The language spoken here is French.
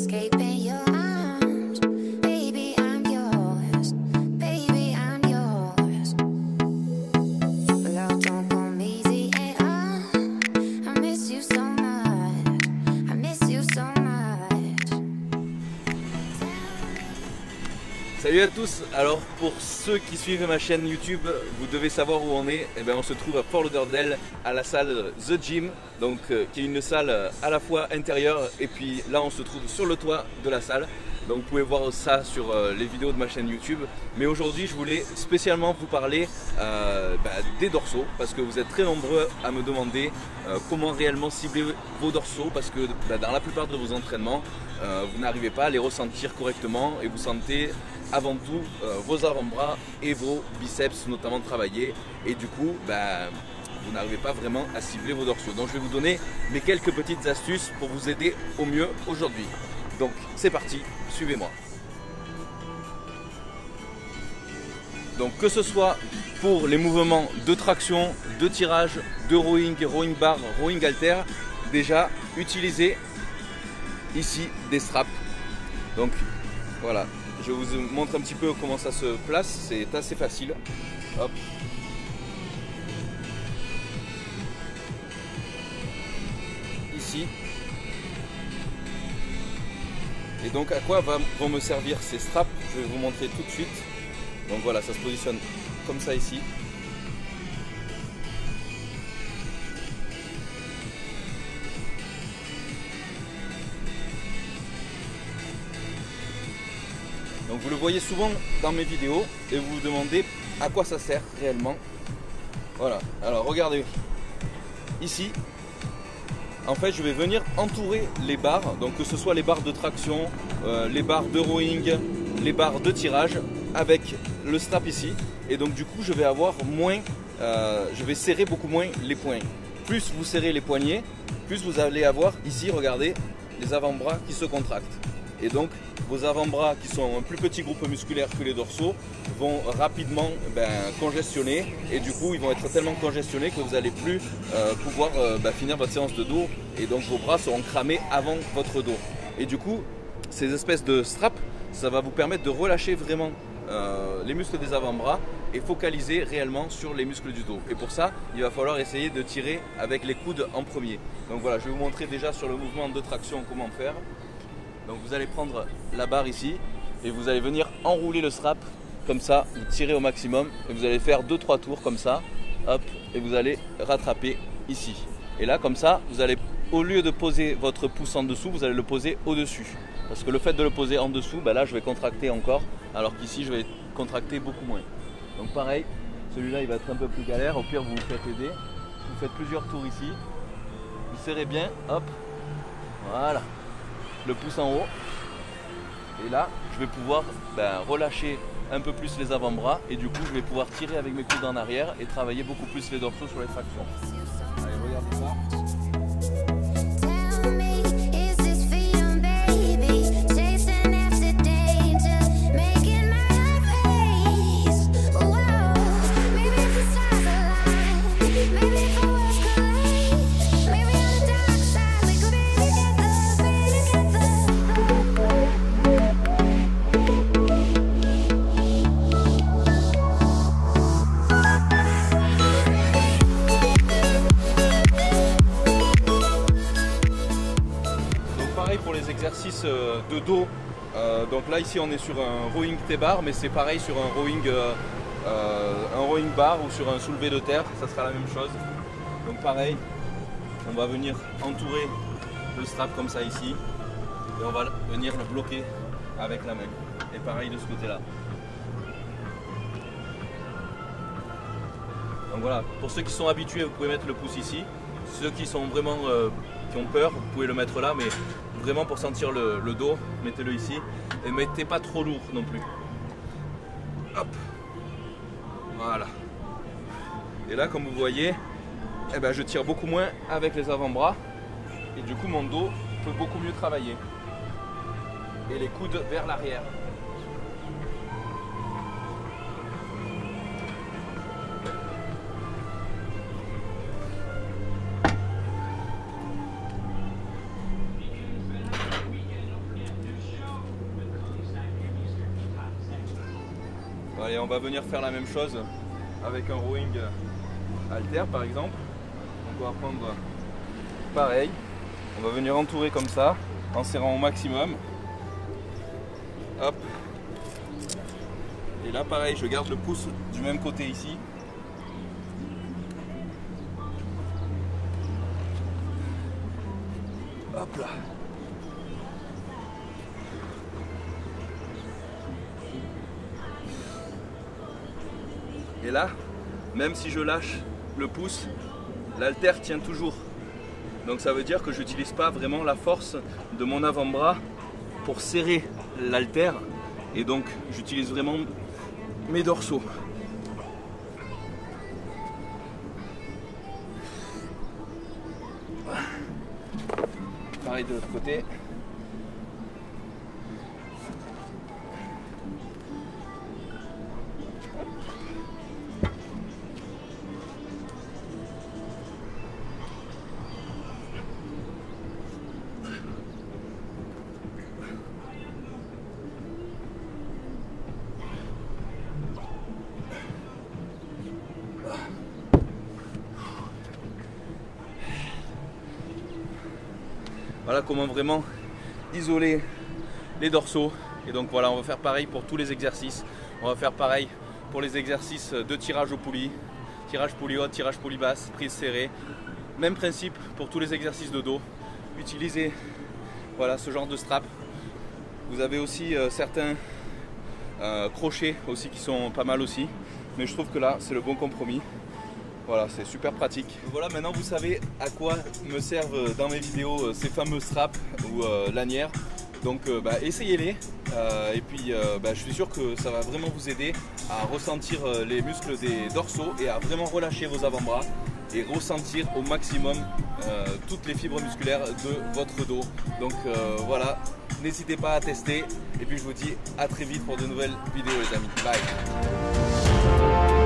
escaping your arms. Baby, I'm yours. Baby, I'm yours. Love don't come easy at all. I miss you so much. I miss you so much. Salut à tous. Alors pour ceux qui suivent ma chaîne YouTube, vous devez savoir où on est. Eh bien, on se trouve à Fort Lauderdale à la salle The Gym, donc qui est une salle à la fois intérieure et puis là on se trouve sur le toit de la salle. Donc vous pouvez voir ça sur les vidéos de ma chaîne YouTube. Mais aujourd'hui je voulais spécialement vous parler des dorsaux, parce que vous êtes très nombreux à me demander comment réellement cibler vos dorsaux, parce que dans la plupart de vos entraînements vous n'arrivez pas à les ressentir correctement et vous sentez avant tout vos avant-bras et vos biceps notamment travailler, et du coup vous n'arrivez pas vraiment à cibler vos dorsaux. Donc je vais vous donner mes quelques petites astuces pour vous aider au mieux aujourd'hui. Donc c'est parti, suivez-moi. Donc que ce soit pour les mouvements de traction, de tirage, de rowing, rowing bar, rowing halter, déjà utilisez ici des straps. Donc voilà, je vous montre un petit peu comment ça se place, c'est assez facile. Hop. Ici. Et donc à quoi vont me servir ces straps? Je vais vous montrer tout de suite. Donc voilà, ça se positionne comme ça ici. Donc vous le voyez souvent dans mes vidéos et vous vous demandez à quoi ça sert réellement. Voilà, alors regardez, ici, en fait je vais venir entourer les barres, donc que ce soit les barres de traction, les barres de rowing, les barres de tirage, avec le strap ici. Et donc du coup je vais avoir moins, je vais serrer beaucoup moins les poings. Plus vous serrez les poignets, plus vous allez avoir ici, regardez, les avant-bras qui se contractent. Et donc vos avant-bras, qui sont un plus petit groupe musculaire que les dorsaux, vont rapidement congestionner, et du coup ils vont être tellement congestionnés que vous n'allez plus pouvoir finir votre séance de dos, et donc vos bras seront cramés avant votre dos. Et du coup ces espèces de straps, ça va vous permettre de relâcher vraiment les muscles des avant-bras et focaliser réellement sur les muscles du dos. Et pour ça il va falloir essayer de tirer avec les coudes en premier. Donc voilà, je vais vous montrer déjà sur le mouvement de traction comment faire. Donc vous allez prendre la barre ici et vous allez venir enrouler le strap comme ça, vous tirez au maximum et vous allez faire 2-3 tours comme ça, hop, et vous allez rattraper ici. Et là comme ça, vous allez, au lieu de poser votre pouce en dessous, vous allez le poser au-dessus. Parce que le fait de le poser en dessous, là je vais contracter encore, alors qu'ici je vais contracter beaucoup moins. Donc pareil, celui-là il va être un peu plus galère, au pire vous vous faites aider, vous faites plusieurs tours ici, vous serrez bien, hop, voilà. Le pouce en haut, et là je vais pouvoir relâcher un peu plus les avant-bras, et du coup je vais pouvoir tirer avec mes coudes en arrière et travailler beaucoup plus les dorsaux sur les tractions. Allez, regardez ça. Pour les exercices de dos, donc là ici on est sur un rowing T-bar, mais c'est pareil sur un rowing bar ou sur un soulevé de terre, ça sera la même chose. Donc pareil, on va venir entourer le strap comme ça ici et on va venir le bloquer avec la main, et pareil de ce côté là. Donc voilà, pour ceux qui sont habitués vous pouvez mettre le pouce ici, ceux qui sont vraiment qui ont peur vous pouvez le mettre là, mais vraiment pour sentir le dos, mettez-le ici et mettez pas trop lourd non plus. Hop, voilà. Et là comme vous voyez, je tire beaucoup moins avec les avant-bras et du coup mon dos peut beaucoup mieux travailler. Et les coudes vers l'arrière. Allez, on va venir faire la même chose avec un rowing halter par exemple. Donc on va prendre pareil, on va venir entourer comme ça, en serrant au maximum. Hop. Et là pareil, je garde le pouce du même côté ici. Hop là. Et là, même si je lâche le pouce, l'halter tient toujours. Donc ça veut dire que je n'utilise pas vraiment la force de mon avant-bras pour serrer l'halter. Et donc j'utilise vraiment mes dorsaux. Pareil de l'autre côté. Voilà comment vraiment isoler les dorsaux. Et donc voilà, on va faire pareil pour tous les exercices. On va faire pareil pour les exercices de tirage aux poulies, tirage poulie haute, tirage poulie basse, prise serrée. Même principe pour tous les exercices de dos. Utilisez voilà, ce genre de strap. Vous avez aussi certains crochets aussi qui sont pas mal aussi. Mais je trouve que là, c'est le bon compromis. Voilà, c'est super pratique. Voilà, maintenant vous savez à quoi me servent dans mes vidéos ces fameux straps ou lanières. Donc essayez-les et puis je suis sûr que ça va vraiment vous aider à ressentir les muscles des dorsaux et à vraiment relâcher vos avant-bras et ressentir au maximum toutes les fibres musculaires de votre dos. Donc voilà, n'hésitez pas à tester et puis je vous dis à très vite pour de nouvelles vidéos les amis. Bye.